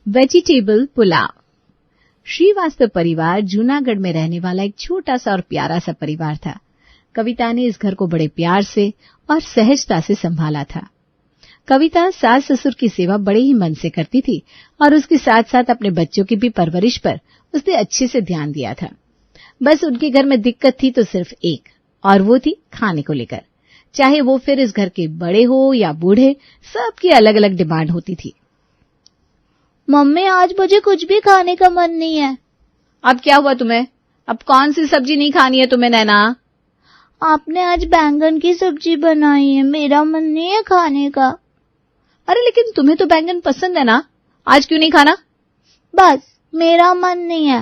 Vegetable pulao. Srivastava परिवार जूनागढ़ में रहने वाला एक छोटा सा और प्यारा सा परिवार था। कविता ने इस घर को बड़े प्यार से और सहजता से संभाला था। कविता सास ससुर की सेवा बड़े ही मन से करती थी और उसके साथ साथ अपने बच्चों की भी परवरिश पर उसने अच्छे से ध्यान दिया था। बस उनके घर में दिक्कत थी तो सिर्फ एक, और वो थी खाने को लेकर। चाहे वो फिर इस घर के बड़े हो या बूढ़े, सबकी अलग अलग डिमांड होती थी। मम्मी, आज मुझे कुछ भी खाने का मन नहीं है। अब क्या हुआ तुम्हें? अब कौन सी सब्जी नहीं खानी है तुम्हें नैना? आपने आज बैंगन की सब्जी बनाई है, मेरा मन नहीं है खाने का। अरे लेकिन तुम्हें तो बैंगन पसंद है ना, आज क्यों नहीं खाना? बस मेरा मन नहीं है।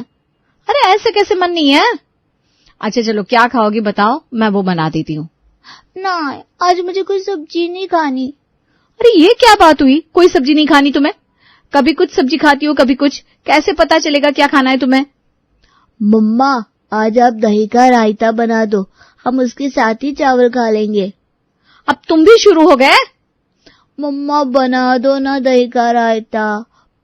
अरे ऐसे कैसे मन नहीं है? अच्छा चलो, क्या खाओगी बताओ, मैं वो बना देती हूँ। ना, आज मुझे कोई सब्जी नहीं खानी। अरे ये क्या बात हुई, कोई सब्जी नहीं खानी तुम्हें? कभी कुछ सब्जी खाती हो कभी कुछ, कैसे पता चलेगा क्या खाना है तुम्हें? मम्मा, आज आप दही का रायता बना दो, हम उसके साथ ही चावल खा लेंगे। अब तुम भी शुरू हो गए? मम्मा बना दो ना दही का रायता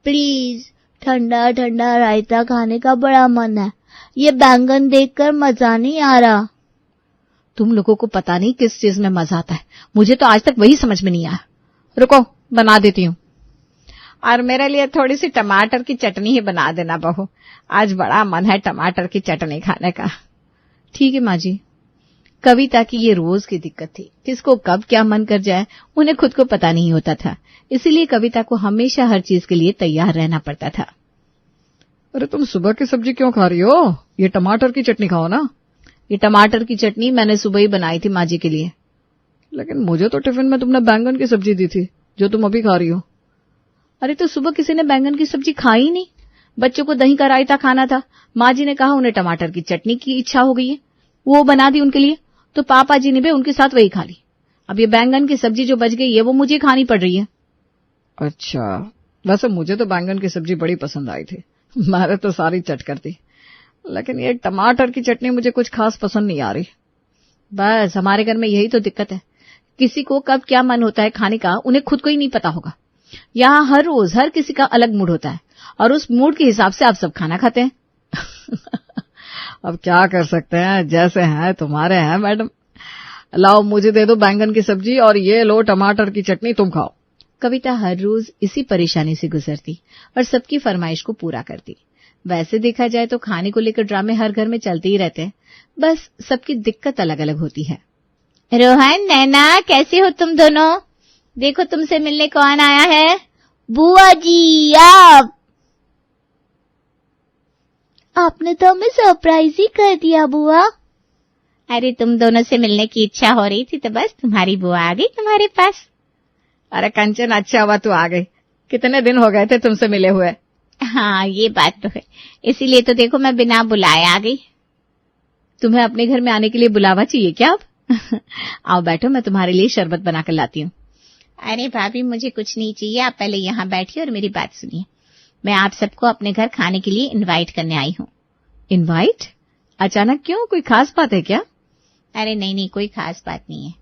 प्लीज, ठंडा ठंडा रायता खाने का बड़ा मन है। ये बैंगन देखकर मजा नहीं आ रहा। तुम लोगों को पता नहीं किस चीज में मजा आता है, मुझे तो आज तक वही समझ में नहीं आया। रुको, बना देती हूँ। और मेरे लिए थोड़ी सी टमाटर की चटनी ही बना देना बहू, आज बड़ा मन है टमाटर की चटनी खाने का। ठीक है माँ जी। कविता की ये रोज की दिक्कत थी, किसको कब क्या मन कर जाए उन्हें खुद को पता नहीं होता था, इसीलिए कविता को हमेशा हर चीज के लिए तैयार रहना पड़ता था। अरे तुम सुबह की सब्जी क्यों खा रही हो? ये टमाटर की चटनी खाओ ना। ये टमाटर की चटनी मैंने सुबह ही बनाई थी माँ जी के लिए। लेकिन मुझे तो टिफिन में तुमने बैंगन की सब्जी दी थी जो तुम अभी खा रही हो। अरे तो सुबह किसी ने बैंगन की सब्जी खाई ही नहीं, बच्चों को दही का रायता खाना था। माँ जी ने कहा उन्हें टमाटर की चटनी की इच्छा हो गई है, वो बना दी उनके लिए, तो पापा जी ने भी उनके साथ वही खा ली। अब ये बैंगन की सब्जी जो बच गई है वो मुझे खानी पड़ रही है। अच्छा, वैसे मुझे तो बैंगन की सब्जी बड़ी पसंद आई थी, मैंने तो सारी चट कर दी, लेकिन ये टमाटर की चटनी मुझे कुछ खास पसंद नहीं आ रही। बस हमारे घर में यही तो दिक्कत है, किसी को कब क्या मन होता है खाने का उन्हें खुद को ही नहीं पता होगा। यहाँ हर रोज हर किसी का अलग मूड होता है और उस मूड के हिसाब से आप सब खाना खाते हैं। अब क्या कर सकते हैं, जैसे हैं तुम्हारे हैं मैडम। लाओ मुझे दे दो बैंगन की सब्जी और ये लो टमाटर की चटनी, तुम खाओ। कविता हर रोज इसी परेशानी से गुजरती और सबकी फरमाइश को पूरा करती। वैसे देखा जाए तो खाने को लेकर ड्रामे हर घर में चलते ही रहते हैं, बस सबकी दिक्कत अलग अलग होती है। रोहन, नैना, कैसे हो तुम दोनों? देखो तुमसे मिलने कौन आया है। बुआ जी, आपने तो हमें सरप्राइज ही कर दिया बुआ। अरे तुम दोनों से मिलने की इच्छा हो रही थी तो बस तुम्हारी बुआ आ गई तुम्हारे पास। अरे कंचन, अच्छा हुआ तू आ गई, कितने दिन हो गए थे तुमसे मिले हुए। हाँ ये बात तो है, इसीलिए तो देखो मैं बिना बुलाए आ गई। तुम्हें अपने घर में आने के लिए बुलावा चाहिए क्या अब? आओ बैठो, मैं तुम्हारे लिए शरबत बनाकर लाती हूँ। अरे भाभी मुझे कुछ नहीं चाहिए, आप पहले यहाँ बैठिए और मेरी बात सुनिए। मैं आप सबको अपने घर खाने के लिए इनवाइट करने आई हूँ। इनवाइट? अचानक क्यों, कोई खास बात है क्या? अरे नहीं, कोई खास बात नहीं है।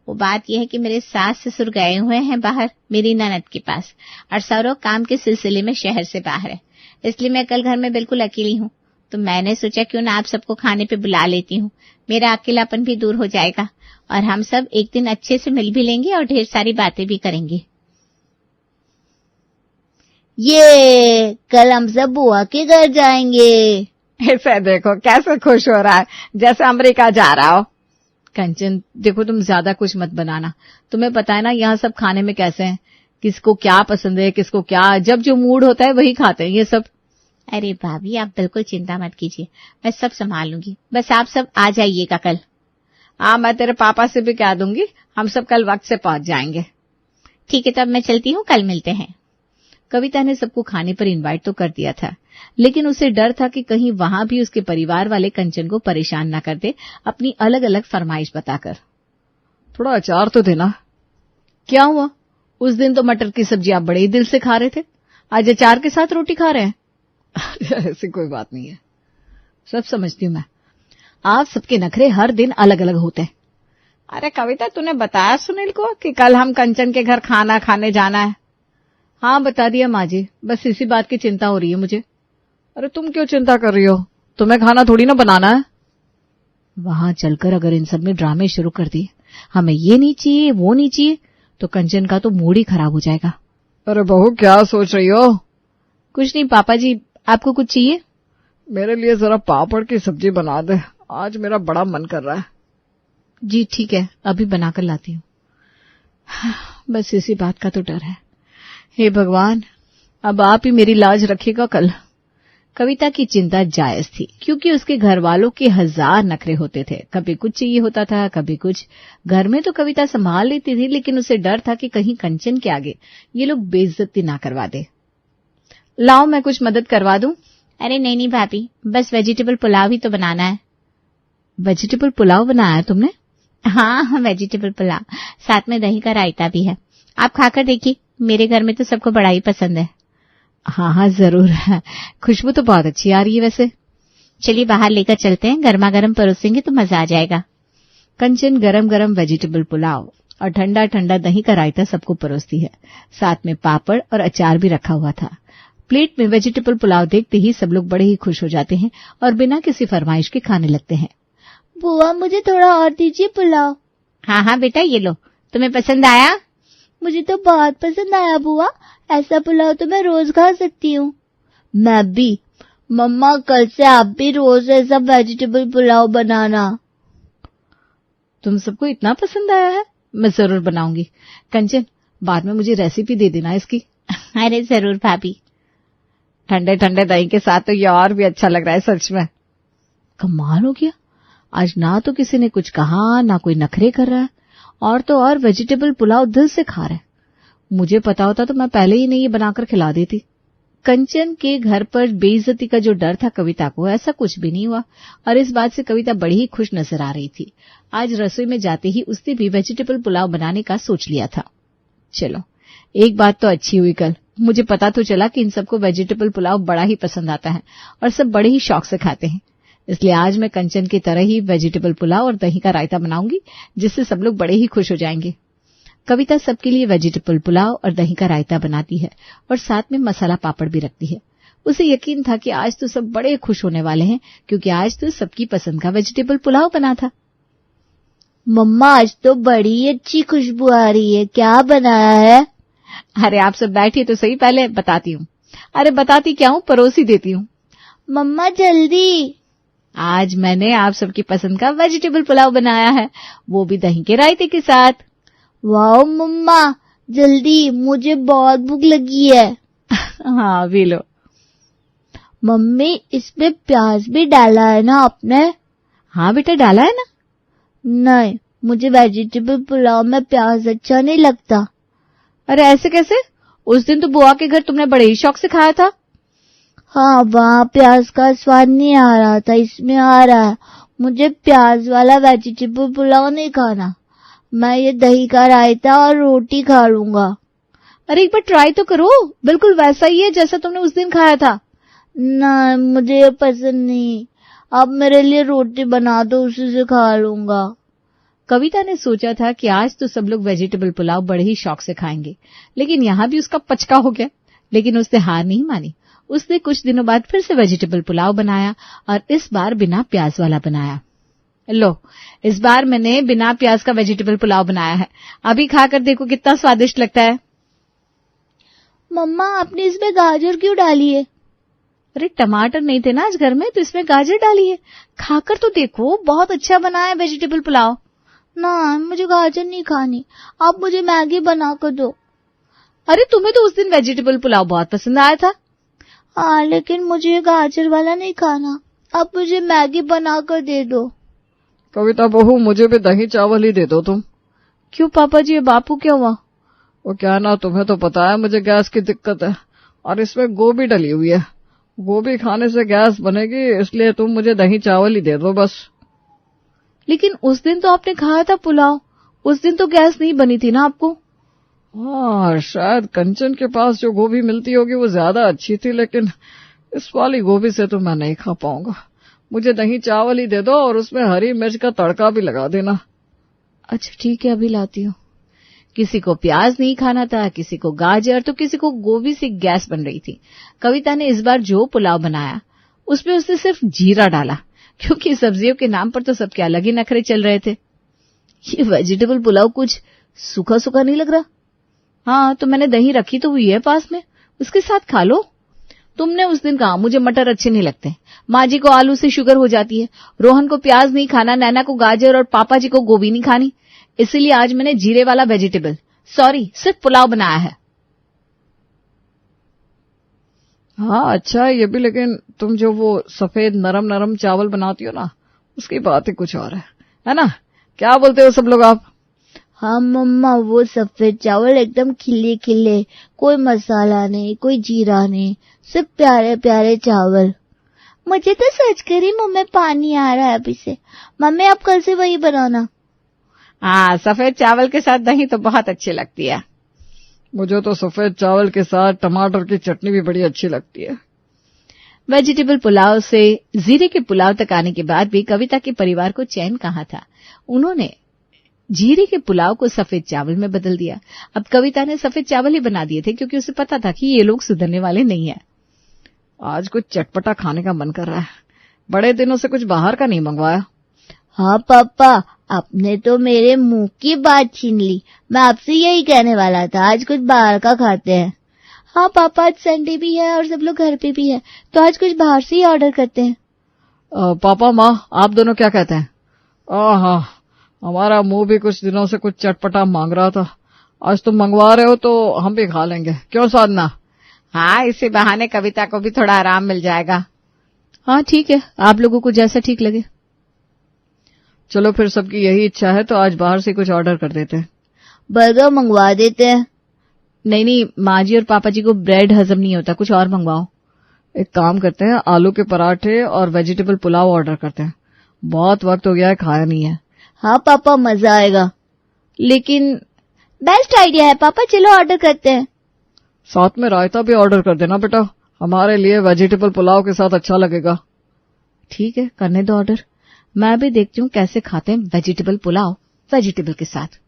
वो बात यह है कि मेरे सास ससुर गए हुए हैं बाहर मेरी ननद के पास, और सौरव काम के सिलसिले में शहर से बाहर है, इसलिए मैं कल घर में बिल्कुल अकेली हूँ। तो मैंने सोचा क्यों ना आप सबको खाने पे बुला लेती हूँ, मेरा अकेलापन भी दूर हो जाएगा और हम सब एक दिन अच्छे से मिल भी लेंगे और ढेर सारी बातें भी करेंगे। ये कल हम सब बुआ के घर जाएंगे। ऐसे देखो कैसे खुश हो रहा है, जैसे अमेरिका जा रहा हो। कंचन देखो, तुम ज्यादा कुछ मत बनाना, तुम्हें पता है ना यहाँ सब खाने में कैसे हैं, किसको क्या पसंद है किसको क्या, जब जो मूड होता है वही खाते हैं ये सब। अरे भाभी आप बिल्कुल चिंता मत कीजिए, मैं सब संभाल लूंगी, बस आप सब आ जाइएगा कल। हाँ, मैं तेरे पापा से भी कह दूंगी, हम सब कल वक्त से पहुंच जाएंगे। ठीक है, तब मैं चलती हूँ, कल मिलते हैं। कविता ने सबको खाने पर इनवाइट तो कर दिया था, लेकिन उसे डर था कि कहीं वहां भी उसके परिवार वाले कंचन को परेशान न कर दे अपनी अलग अलग फरमाइश बताकर। थोड़ा अचार तो देना। क्या हुआ, उस दिन तो मटर की सब्जी आप बड़े ही दिल से खा रहे थे, आज अचार के साथ रोटी खा रहे हैं? ऐसी कोई बात नहीं है, सब समझती हूँ मैं, आप सबके नखरे हर दिन अलग अलग होते हैं। अरे कविता, तूने बताया सुनील को कि कल हम कंचन के घर खाना खाने जाना है? हाँ बता दिया माँ जी, बस इसी बात की चिंता हो रही है मुझे। अरे तुम क्यों चिंता कर रही हो, तुम्हें खाना थोड़ी ना बनाना है। वहां चलकर अगर इन सब में ड्रामे शुरू कर दिए, हमें ये नहीं चाहिए वो नहीं चाहिए, तो कंचन का तो मूड ही खराब हो जाएगा। अरे बहू क्या सोच रही हो? कुछ नहीं पापा जी, आपको कुछ चाहिए? मेरे लिए जरा पापड़ की सब्जी बना दे, आज मेरा बड़ा मन कर रहा है। जी ठीक है, अभी बनाकर लाती हूँ। बस इसी बात का तो डर है। हे भगवान, अब आप ही मेरी लाज रखिएगा कल। कविता की चिंता जायज थी, क्योंकि उसके घर वालों के 1000 नखरे होते थे। कभी कुछ चाहिए होता था, कभी कुछ। घर में तो कविता संभाल लेती थी, लेकिन उसे डर था कि कहीं कंचन के आगे ये लोग बेइज्जती ना करवा दे। लाओ मैं कुछ मदद करवा दूं? अरे नहीं भाभी, बस वेजिटेबल पुलाव ही तो बनाना है। वेजिटेबल पुलाव बनाया है तुमने? हाँ, वेजिटेबल पुलाव, साथ में दही का रायता भी है। आप खाकर देखिए, मेरे घर में तो सबको बड़ा ही पसंद है। हाँ हाँ जरूर, खुशबू तो बहुत अच्छी आ रही है वैसे। चलिए बाहर लेकर चलते हैं, गर्मा गर्म परोसेंगे तो मजा आ जाएगा। कंचन गरम गरम वेजिटेबल पुलाव और ठंडा ठंडा दही का रायता सबको परोसती है। साथ में पापड़ और अचार भी रखा हुआ था। प्लेट में वेजिटेबल पुलाव देखते ही सब लोग बड़े ही खुश हो जाते हैं और बिना किसी फरमाइश के खाने लगते हैं। बुआ मुझे थोड़ा और दीजिए पुलाव। हाँ हाँ बेटा, ये लो। तुम्हें पसंद आया? मुझे तो बहुत पसंद आया बुआ, ऐसा पुलाव तो मैं रोज खा सकती हूँ। मैं भी। मम्मा कल से आप भी रोज ऐसा वेजिटेबल पुलाव बनाना। तुम सबको इतना पसंद आया है, मैं जरूर बनाऊंगी। कंचन बाद में मुझे रेसिपी दे देना इसकी। अरे जरूर भाभी। ठंडे ठंडे दही के साथ तो ये और भी अच्छा लग रहा है सच में। कमाल हो गया, आज ना तो किसी ने कुछ कहा, ना कोई नखरे कर रहा है, और तो और वेजिटेबल पुलाव दिल से खा रहा है। मुझे पता होता तो मैं पहले ही नहीं ये बनाकर खिला देती। कंचन के घर पर बेइज्जती का जो डर था कविता को, ऐसा कुछ भी नहीं हुआ, और इस बात से कविता बड़ी ही खुश नजर आ रही थी। आज रसोई में जाते ही उसने भी वेजिटेबल पुलाव बनाने का सोच लिया था। चलो एक बात तो अच्छी हुई, कल मुझे पता तो चला कि इन सबको वेजिटेबल पुलाव बड़ा ही पसंद आता है और सब बड़े ही शौक से खाते हैं। इसलिए आज मैं कंचन की तरह ही वेजिटेबल पुलाव और दही का रायता बनाऊंगी, जिससे सब लोग बड़े ही खुश हो जाएंगे। कविता सबके लिए वेजिटेबल पुलाव और दही का रायता बनाती है और साथ में मसाला पापड़ भी रखती है। उसे यकीन था कि आज तो सब बड़े खुश होने वाले हैं, क्योंकि आज तो सबकी पसंद का वेजिटेबल पुलाव बना था। मम्मा आज तो बड़ी अच्छी खुशबू आ रही है, क्या बनाया है? अरे आप सब बैठिए तो सही, पहले बताती हूँ। अरे बताती क्या हूँ, परोसी देती हूँ। मम्मा जल्दी। आज मैंने आप सबकी पसंद का वेजिटेबल पुलाव बनाया है, वो भी दही के रायते के साथ। वाओ मम्मा, जल्दी, मुझे बहुत भूख लगी है। हाँ भी लो। मम्मी इसमें प्याज भी डाला है ना आपने? हाँ बेटा डाला है ना। नहीं, मुझे वेजिटेबल पुलाव में प्याज अच्छा नहीं लगता। अरे ऐसे कैसे, उस दिन तो बुआ के घर तुमने बड़े ही शौक से खाया था। हाँ, वहाँ प्याज का स्वाद नहीं आ रहा था, इसमें आ रहा है। मुझे प्याज वाला वेजिटेबल पुलाव नहीं खाना, मैं ये दही का रायता और रोटी खा लूंगा। अरे एक बार ट्राई तो करो, बिल्कुल वैसा ही है जैसा तुमने उस दिन खाया था। ना, मुझे ये पसंद नहीं, आप मेरे लिए रोटी बना दो, उसी से खा लूंगा। कविता ने सोचा था कि आज तो सब लोग वेजिटेबल पुलाव बड़े ही शौक से खाएंगे, लेकिन यहाँ भी उसका पचका हो गया। लेकिन उसने हार नहीं मानी। उसने कुछ दिनों बाद फिर से वेजिटेबल पुलाव बनाया और इस बार बिना प्याज वाला बनाया। लो, इस बार मैंने बिना प्याज का वेजिटेबल पुलाव बनाया है, अभी खाकर देखो कितना स्वादिष्ट लगता है। मम्मा आपने इसमें गाजर क्यों डाली है? अरे टमाटर नहीं थे ना आज घर में, तो इसमें गाजर डाली है। खाकर तो देखो, बहुत अच्छा बना है वेजिटेबल पुलाव। ना, मुझे गाजर नहीं खानी, आप मुझे मैगी बना कर दो। अरे तुम्हें तो उस दिन वेजिटेबल पुलाव बहुत पसंद आया था। हाँ, लेकिन मुझे गाजर वाला नहीं खाना, आप मुझे मैगी बना कर दे दो। कविता बहू, मुझे भी दही चावल ही दे दो तुम। क्यों पापा जी, बापू क्या हुआ? वो क्या ना, तुम्हें तो पता है मुझे गैस की दिक्कत है और इसमें गोभी डली हुई है, गोभी खाने से गैस बनेगी, इसलिए तुम मुझे दही चावल ही दे दो बस। लेकिन उस दिन तो आपने खाया था पुलाव, उस दिन तो गैस नहीं बनी थी ना आपको। हाँ, शायद कंचन के पास जो गोभी मिलती होगी वो ज्यादा अच्छी थी, लेकिन इस वाली गोभी से तो मैं नहीं खा पाऊंगा। मुझे दही चावल ही दे दो और उसमें हरी मिर्च का तड़का भी लगा देना। अच्छा ठीक है, अभी लाती हूँ। किसी को प्याज नहीं खाना था, किसी को गाजर, तो किसी को गोभी से गैस बन रही थी। कविता ने इस बार जो पुलाव बनाया उसमें उसने सिर्फ जीरा डाला, क्योंकि सब्जियों के नाम पर तो सबके अलग ही नखरे चल रहे थे। ये वेजिटेबल पुलाव कुछ सूखा सूखा नहीं लग रहा? हाँ, तो मैंने दही रखी तो हुई है पास में, उसके साथ खा लो। तुमने उस दिन कहा मुझे मटर अच्छे नहीं लगते, माँ जी को आलू से शुगर हो जाती है, रोहन को प्याज नहीं खाना, नैना को गाजर और पापा जी को गोभी नहीं खानी, इसीलिए आज मैंने जीरे वाला वेजिटेबल सिर्फ पुलाव बनाया है। हाँ अच्छा है ये भी, लेकिन तुम जो वो सफेद नरम नरम चावल बनाती हो ना, उसकी बात ही कुछ और है ना? क्या बोलते हो सब लोग आप? हाँ मम्मा, वो सफेद चावल एकदम खिले खिले, कोई मसाला नहीं, कोई जीरा नहीं, सिर्फ प्यारे प्यारे चावल। मुझे तो सच कर ही मुंह में पानी आ रहा है अभी से। मम्मी आप कल से वही बनाना। हाँ, सफेद चावल के साथ दही तो बहुत अच्छी लगती है। मुझे तो सफेद चावल के साथ टमाटर की चटनी भी बड़ी अच्छी लगती है। वेजिटेबल पुलाव से जीरे के पुलाव तक आने के बाद भी कविता के परिवार को चैन कहाँ था। उन्होंने जीरे के पुलाव को सफेद चावल में बदल दिया। अब कविता ने सफेद चावल ही बना दिए थे, क्योंकि उसे पता था कि ये लोग सुधरने वाले नहीं है। आज कुछ चटपटा खाने का मन कर रहा है, बड़े दिनों से कुछ बाहर का नहीं मंगवाया। हाँ पापा, आपने तो मेरे मुंह की बात छीन ली। मैं आपसे यही कहने वाला था, आज कुछ बाहर का खाते हैं। हाँ पापा, आज संडे भी है और सब लोग घर पे भी है, तो आज कुछ बाहर से ही ऑर्डर करते हैं। पापा माँ, आप दोनों क्या कहते हैं? हाँ, हमारा मुंह भी कुछ दिनों से कुछ चटपटा मांग रहा था। आज तुम मंगवा रहे हो तो हम भी खा लेंगे, क्यों साधना? हाँ, इसी बहाने कविता को भी थोड़ा आराम मिल जाएगा। हाँ ठीक है, आप लोगों को जैसा ठीक लगे। चलो फिर सबकी यही इच्छा है तो आज बाहर से कुछ ऑर्डर कर देते हैं। बर्गर मंगवा देते हैं। नहीं, माँ जी और पापा जी को ब्रेड हजम नहीं होता, कुछ और मंगवाओ। एक काम करते हैं, आलू के पराठे और वेजिटेबल पुलाव ऑर्डर करते हैं। बहुत वक्त हो गया है, खाया नहीं है। हाँ पापा, मजा आएगा। लेकिन बेस्ट आइडिया है पापा, चलो ऑर्डर करते हैं। साथ में रायता भी ऑर्डर कर देना बेटा, हमारे लिए वेजिटेबल पुलाव के साथ अच्छा लगेगा। ठीक है, करने दो ऑर्डर। मैं भी देखती हूँ कैसे खाते हैं वेजिटेबल पुलाव वेजिटेबल के साथ।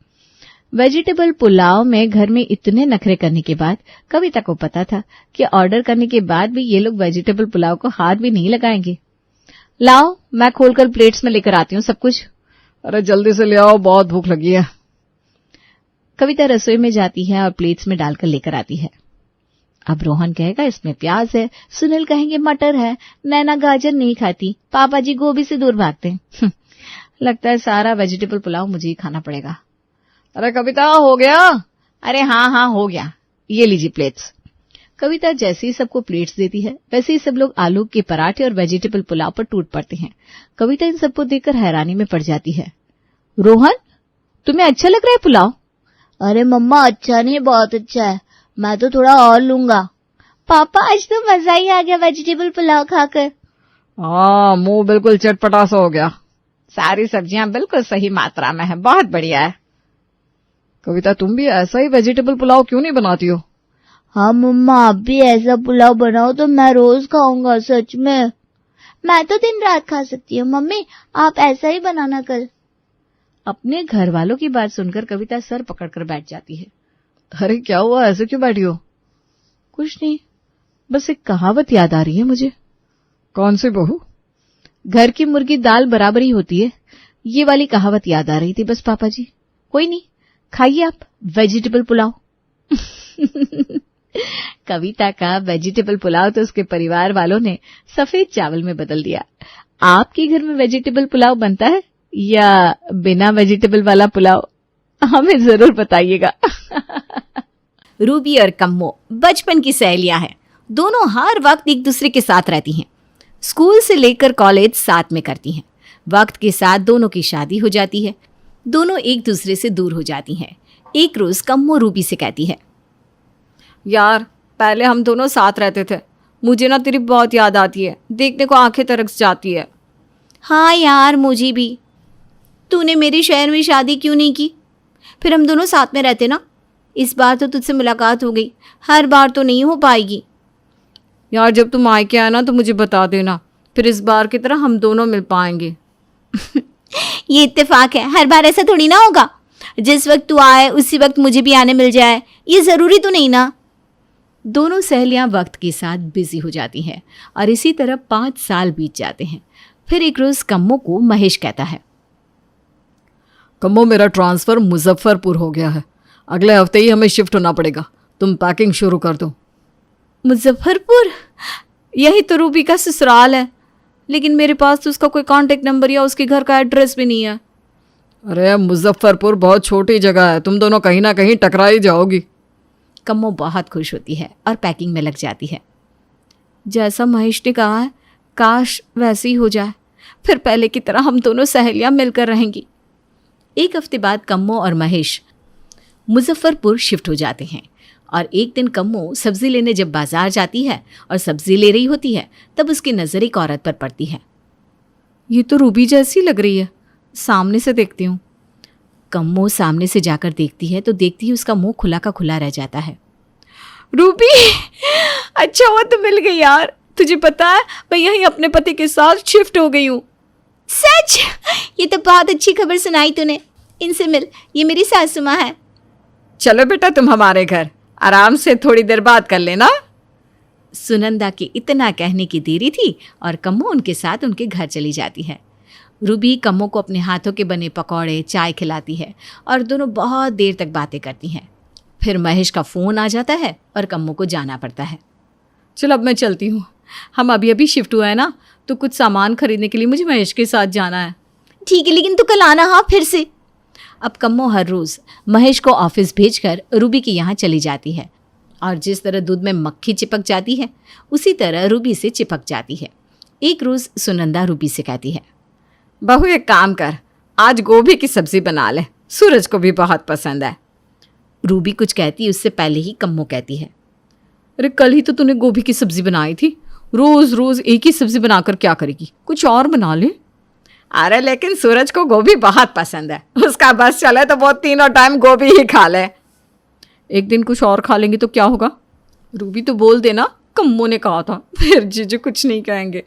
वेजिटेबल पुलाव में घर में इतने नखरे करने के बाद कविता को पता था कि ऑर्डर करने के बाद भी ये लोग वेजिटेबल पुलाव को हाथ भी नहीं लगाएंगे। लाओ, मैं खोलकर प्लेट्स में लेकर आती हूँ सब कुछ। अरे जल्दी से ले आओ, बहुत भूख लगी है। कविता रसोई में जाती है और प्लेट्स में डालकर लेकर आती है। अब रोहन कहेगा इसमें प्याज है, सुनील कहेंगे मटर है, नैना गाजर नहीं खाती, पापा जी गोभी से दूर भागते हैं। लगता है सारा वेजिटेबल पुलाव मुझे ही खाना पड़ेगा। अरे कविता, हो गया? अरे हाँ हो गया, ये लीजिए प्लेट्स। कविता जैसे ही सबको प्लेट्स देती है वैसे ही सब लोग आलू के पराठे और वेजिटेबल पुलाव पर टूट पड़ते हैं। कविता इन सबको देखकर हैरानी में पड़ जाती है। रोहन, तुम्हें अच्छा लग रहा है पुलाव? अरे मम्मा, अच्छा नहीं, बहुत अच्छा है, मैं तो थोड़ा और लूंगा। पापा, आज तो मजा ही आ गया वेजिटेबल पुलाव खाकर। हाँ, मुंह बिल्कुल चटपटा सा हो गया। सारी सब्जियां बिल्कुल सही मात्रा में है, बहुत बढ़िया है। कविता, तुम भी ऐसा ही वेजिटेबल पुलाव क्यों नहीं बनाती हो? हाँ मम्मा, आप भी ऐसा पुलाव बनाओ तो मैं रोज खाऊंगा, सच में। मैं तो दिन रात खा सकती हूँ। मम्मी, आप ऐसा ही बनाना कल। अपने घर वालों की बात सुनकर कविता सर पकड़कर बैठ जाती है। अरे क्या हुआ, ऐसे क्यों बैठी हो? कुछ नहीं, बस एक कहावत याद आ रही है मुझे। कौन सी बहू? घर की मुर्गी दाल बराबर ही होती है, ये वाली कहावत याद आ रही थी बस पापा जी। कोई नहीं, खाइए आप वेजिटेबल पुलाव। कविता का वेजिटेबल पुलाव तो उसके परिवार वालों ने सफेद चावल में बदल दिया। आपके घर में वेजिटेबल पुलाव बनता है या बिना वेजिटेबल वाला पुलाव? हमें जरूर बताइएगा। रूबी और कम्मो बचपन की सहेलियां हैं। दोनों हर वक्त एक दूसरे के साथ रहती हैं। स्कूल से लेकर कॉलेज साथ में करती हैं। वक्त के साथ दोनों की शादी हो जाती है। दोनों एक दूसरे से दूर हो जाती हैं। एक रोज कम्मो रूबी से कहती है, यार पहले हम दोनों साथ रहते थे, मुझे ना तेरी बहुत याद आती है, देखने को आंखें तरस जाती है। हाँ यार, मुझे भी। तूने मेरे शहर में शादी क्यों नहीं की? फिर हम दोनों साथ में रहते ना। इस बार तो तुझसे मुलाकात हो गई, हर बार तो नहीं हो पाएगी। यार जब तुम मायके आए ना तो मुझे बता देना, फिर इस बार की तरह हम दोनों मिल पाएंगे। ये इत्तेफाक है, हर बार ऐसा थोड़ी ना होगा। जिस वक्त तू आए उसी वक्त मुझे भी आने मिल जाए, ये जरूरी तो नहीं ना। दोनों सहेलियां वक्त के साथ बिजी हो जाती हैं और इसी तरह 5 साल बीत जाते हैं। फिर एक रोज कम्मो को महेश कहता है, कम्मो, मेरा ट्रांसफर मुजफ्फरपुर हो गया है, अगले हफ्ते ही हमें शिफ्ट होना पड़ेगा, तुम पैकिंग शुरू कर दो। मुजफ्फरपुर? यही तो रूबी का ससुराल है, लेकिन मेरे पास तो उसका कोई कांटेक्ट नंबर या उसके घर का एड्रेस भी नहीं है। अरे मुजफ्फरपुर बहुत छोटी जगह है, तुम दोनों कहीं ना कहीं टकरा ही जाओगी। कम्मो बहुत खुश होती है और पैकिंग में लग जाती है। जैसा महेश ने कहा है, काश वैसे ही हो जाए, फिर पहले की तरह हम दोनों सहेलियां मिलकर रहेंगी। एक हफ्ते बाद कम्मो और महेश मुजफ्फरपुर शिफ्ट हो जाते हैं और एक दिन कम्मो सब्जी लेने जब बाजार जाती है और सब्जी ले रही होती है, तब उसकी नजर एक औरत पर पड़ती है। ये तो रूबी जैसी लग रही है, सामने से देखती हूँ। कम्मो सामने से जाकर देखती है तो देखती है उसका मुंह खुला का खुला रह जाता है। रूबी, अच्छा हुआ तो मिल गई यार। तुझे पता है, मैं यहीं अपने पति के साथ शिफ्ट हो गई हूँ। सच? ये तो बहुत अच्छी खबर सुनाई तूने। इनसे मिल, ये मेरी सासू माँ है। चलो बेटा तुम हमारे घर, आराम से थोड़ी देर बात कर लेना। सुनंदा के इतना कहने की देरी थी और कम्मो उनके साथ उनके घर चली जाती है। रूबी कम्मो को अपने हाथों के बने पकौड़े, चाय खिलाती है और दोनों बहुत देर तक बातें करती हैं। फिर महेश का फ़ोन आ जाता है और कम्मो को जाना पड़ता है। चलो अब मैं चलती हूँ, हम अभी अभी शिफ्ट हुआ है ना, तो कुछ सामान खरीदने के लिए मुझे महेश के साथ जाना है। ठीक है, लेकिन तू कल आना हाँ फिर से। अब कम्मो हर रोज़ महेश को ऑफिस भेजकर रूबी के यहाँ चली जाती है और जिस तरह दूध में मक्खी चिपक जाती है, उसी तरह रूबी से चिपक जाती है। एक रोज़ सुनंदा रूबी से कहती है, बहू एक काम कर, आज गोभी की सब्जी बना ले, सूरज को भी बहुत पसंद है। रूबी कुछ कहती उससे पहले ही कम्मो कहती है, अरे कल ही तो तूने गोभी की सब्जी बनाई थी, रोज रोज एक ही सब्जी बनाकर क्या करेगी, कुछ और बना ले। अरे लेकिन सूरज को गोभी बहुत पसंद है, उसका बस चले तो वो तीनों टाइम गोभी ही खा ले। एक दिन कुछ और खा लेंगे तो क्या होगा? रूबी तो बोल देना कम्मो ने कहा था, फिर जीजू कुछ नहीं कहेंगे।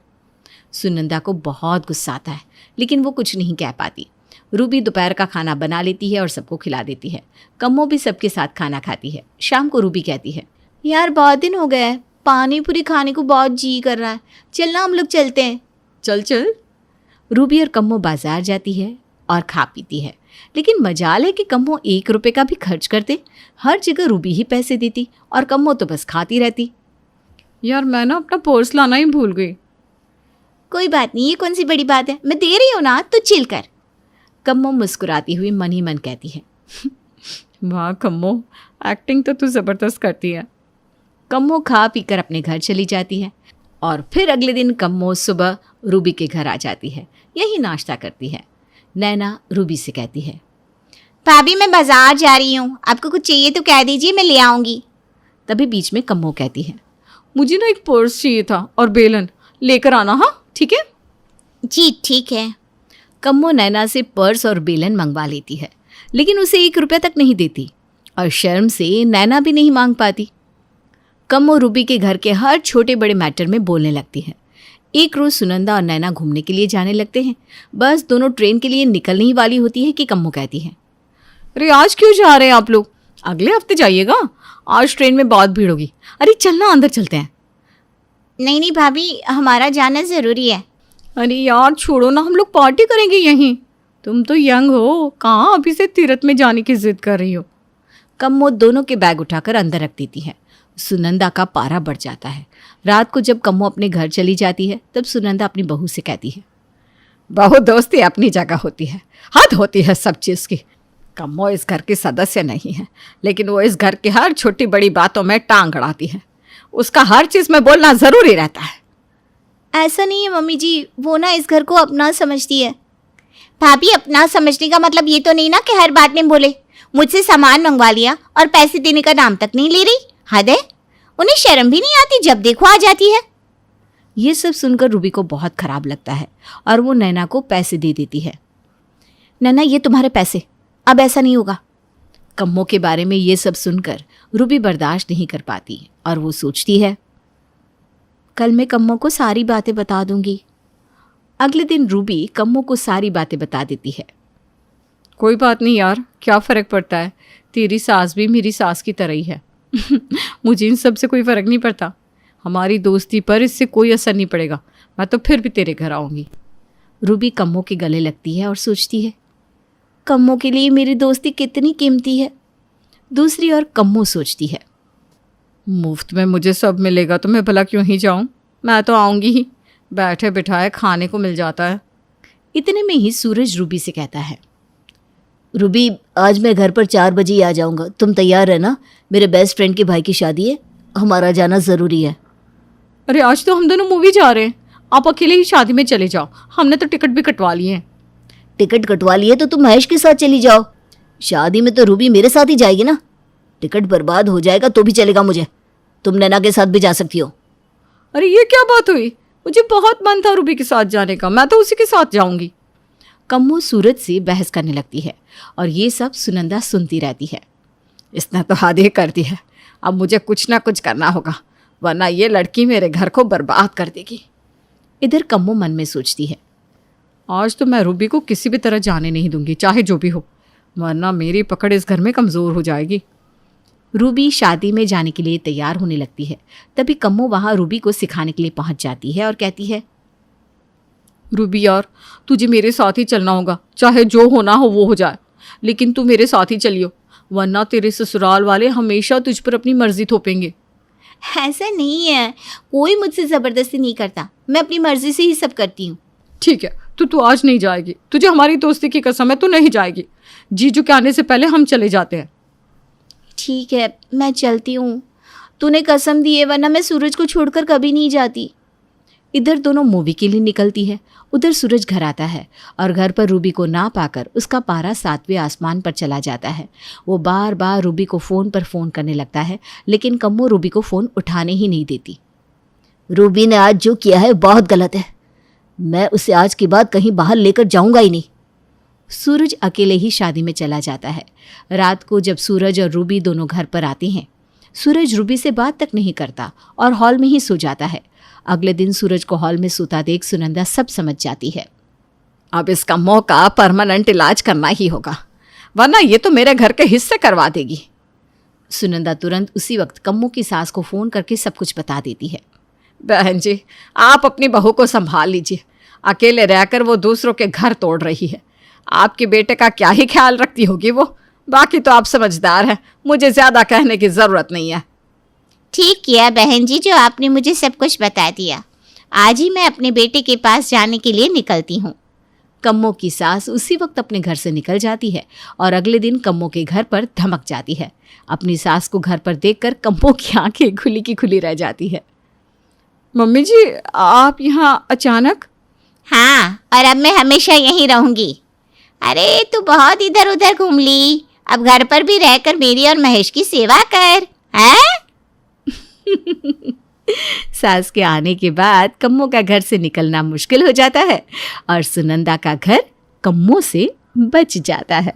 सुनंदा को बहुत गुस्सा आता है, लेकिन वो कुछ नहीं कह पाती। रूबी दोपहर का खाना बना लेती है और सबको खिला देती है। कम्मो भी सबके साथ खाना खाती है। शाम को रूबी कहती है, यार बहुत दिन हो गए, पानी पूरी खाने को बहुत जी कर रहा है, चलना हम लोग चलते हैं। चल चल। रूबी और कम्मो बाजार जाती है और खा पीती है, लेकिन मजाल है कि कम्मो 1 रुपए का भी खर्च करते। हर जगह रूबी ही पैसे देती और कम्मो तो बस खाती रहती। यार मैं ना अपना पर्स लाना ही भूल गई। कोई बात नहीं, ये कौन सी बड़ी बात है, मैं दे रही हूँ ना, तो चिल कर। कम्मो मुस्कुराती हुई मन ही मन कहती है, वाह कम्मो, एक्टिंग तो तू जबरदस्त करती है। कम्मो खा पीकर अपने घर चली जाती है और फिर अगले दिन कम्मो सुबह रूबी के घर आ जाती है। यही नाश्ता करती है। नैना रूबी से कहती है, भाभी मैं बाजार जा रही हूँ, आपको कुछ चाहिए तो कह दीजिए, मैं ले आऊंगी। तभी बीच में कम्मो कहती है, मुझे ना एक पर्स चाहिए था और बेलन, लेकर आना। हाँ ठीक है? जी ठीक है। कम्मो नैना से पर्स और बेलन मंगवा लेती है, लेकिन उसे 1 रुपया तक नहीं देती और शर्म से नैना भी नहीं मांग पाती। कम्मो रूबी के घर के हर छोटे बड़े मैटर में बोलने लगती है। एक रोज सुनंदा और नैना घूमने के लिए जाने लगते हैं। बस दोनों ट्रेन के लिए निकलने ही वाली होती है कि कम्मो कहती है, अरे आज क्यों जा रहे हैं आप लोग? अगले हफ्ते जाइएगा, आज ट्रेन में बहुत भीड़ होगी। अरे चलना अंदर चलते हैं। नहीं नहीं भाभी, हमारा जाना जरूरी है। अरे यार छोड़ो ना, हम लोग पार्टी करेंगे यहीं। तुम तो यंग हो, कहाँ अभी से तीरथ में जाने की जिद कर रही हो। कम्मो दोनों के बैग उठाकर अंदर रख देती है। सुनंदा का पारा बढ़ जाता है। रात को जब कम्मो अपने घर चली जाती है, तब सुनंदा अपनी बहू से कहती है, बहू दोस्ती अपनी जगह होती है, हद होती है सब चीज़ की। कम्मो इस घर की सदस्य नहीं है, लेकिन वो इस घर की हर छोटी बड़ी बातों में टांग अड़ाती है। उसका हर चीज़ में बोलना ज़रूरी रहता है। ऐसा नहीं है मम्मी जी, वो ना इस घर को अपना समझती है। भाभी अपना समझने का मतलब ये तो नहीं ना कि हर बात में बोले। मुझसे सामान मंगवा लिया और पैसे देने का नाम तक नहीं ले रही, हद है। उन्हें शर्म भी नहीं आती, जब देखो आ जाती है। ये सब सुनकर रूबी को बहुत खराब लगता है और वो नैना को पैसे दे देती है। नैना ये तुम्हारे पैसे, अब ऐसा नहीं होगा। कम्मो के बारे में ये सब सुनकर रूबी बर्दाश्त नहीं कर पाती और वो सोचती है, कल मैं कम्मो को सारी बातें बता दूंगी। अगले दिन रूबी कम्मो को सारी बातें बता देती है। कोई बात नहीं यार, क्या फ़र्क पड़ता है, तेरी सास भी मेरी सास की तरह ही है। मुझे इन सब से कोई फ़र्क नहीं पड़ता, हमारी दोस्ती पर इससे कोई असर नहीं पड़ेगा, मैं तो फिर भी तेरे घर आऊँगी। रूबी कम्मो के गले लगती है और सोचती है, कम्मो के लिए मेरी दोस्ती कितनी कीमती है। दूसरी ओर कम्मो सोचती है, मुफ्त में मुझे सब मिलेगा तो मैं भला क्यों ही जाऊँ, मैं तो आऊँगी ही, बैठे बिठाए खाने को मिल जाता है। इतने में ही सूरज रूबी से कहता है, रूबी आज मैं घर पर 4 बजे ही आ जाऊंगा, तुम तैयार रहना, मेरे बेस्ट फ्रेंड के भाई की शादी है, हमारा जाना ज़रूरी है। अरे आज तो हम दोनों मूवी जा रहे हैं, आप अकेले ही शादी में चले जाओ, हमने तो टिकट भी कटवा लिए हैं। टिकट कटवा लिए तो तुम महेश के साथ चली जाओ, शादी में तो रूबी मेरे साथ ही जाएगी ना, टिकट बर्बाद हो जाएगा तो भी चलेगा मुझे, तुम नैना के साथ भी जा सकती हो। अरे ये क्या बात हुई, मुझे बहुत मन था रूबी के साथ जाने का, मैं तो उसी के साथ जाऊंगी। कम्मो सूरज से बहस करने लगती है और ये सब सुनंदा सुनती रहती है। इसने तो हद ही कर दी है, अब मुझे कुछ ना कुछ करना होगा, वरना ये लड़की मेरे घर को बर्बाद कर देगी। इधर कम्मो मन में सोचती है, आज तो मैं रूबी को किसी भी तरह जाने नहीं दूंगी, चाहे जो भी हो, वरना मेरी पकड़ इस घर में कमज़ोर हो जाएगी। रूबी शादी में जाने के लिए तैयार होने लगती है। तभी कम्मो वहाँ रूबी को सिखाने के लिए पहुँच जाती है और कहती है, रूबी यार, तुझे मेरे साथ ही चलना होगा, चाहे जो होना हो वो हो जाए, लेकिन तू मेरे साथ ही चलियो, वरना तेरे ससुराल वाले हमेशा तुझ पर अपनी मर्जी थोपेंगे। ऐसा नहीं है, कोई मुझसे ज़बरदस्ती नहीं करता, मैं अपनी मर्जी से ही सब करती हूँ। ठीक है, तो तू आज नहीं जाएगी, तुझे हमारी दोस्ती की कसम है, तू नहीं जाएगी, जीजू के आने से पहले हम चले जाते हैं। ठीक है, मैं चलती हूँ, तूने कसम दी है, वरना मैं सूरज को छोड़कर कभी नहीं जाती। इधर दोनों मूवी के लिए निकलती है। उधर सूरज घर आता है और घर पर रूबी को ना पाकर उसका पारा 7वें आसमान पर चला जाता है। वो बार बार रूबी को फ़ोन पर फ़ोन करने लगता है, लेकिन कम्मो रूबी को फ़ोन उठाने ही नहीं देती। रूबी ने आज जो किया है बहुत गलत है, मैं उसे आज के बाद कहीं बाहर लेकर जाऊंगा ही नहीं। सूरज अकेले ही शादी में चला जाता है। रात को जब सूरज और रूबी दोनों घर पर आते हैं, सूरज रूबी से बात तक नहीं करता और हॉल में ही सो जाता है। अगले दिन सूरज को हॉल में सोता देख सुनंदा सब समझ जाती है। अब इसका मौका परमानेंट इलाज करना ही होगा, वरना ये तो मेरे घर के हिस्से करवा देगी। सुनंदा तुरंत उसी वक्त कम्मो की सास को फ़ोन करके सब कुछ बता देती है। बहन जी, आप अपनी बहू को संभाल लीजिए, अकेले रहकर वो दूसरों के घर तोड़ रही है, आपके बेटे का क्या ही ख्याल रखती होगी वो, बाकी तो आप समझदार हैं, मुझे ज़्यादा कहने की ज़रूरत नहीं है। ठीक किया बहन जी, जो आपने मुझे सब कुछ बता दिया, आज ही मैं अपने बेटे के पास जाने के लिए निकलती हूँ। कम्मो की सास उसी वक्त अपने घर से निकल जाती है और अगले दिन कम्मो के घर पर धमक जाती है। अपनी सास को घर पर देखकर कम्मो की आंखें खुली की खुली रह जाती है। मम्मी जी, आप यहाँ अचानक? हाँ, और अब मैं हमेशा यहीं रहूंगी। अरे तू बहुत इधर उधर घूम ली, अब घर पर भी रहकर मेरी और महेश की सेवा कर, हैं? सास के आने के बाद कम्मो का घर से निकलना मुश्किल हो जाता है और सुनंदा का घर कम्मो से बच जाता है।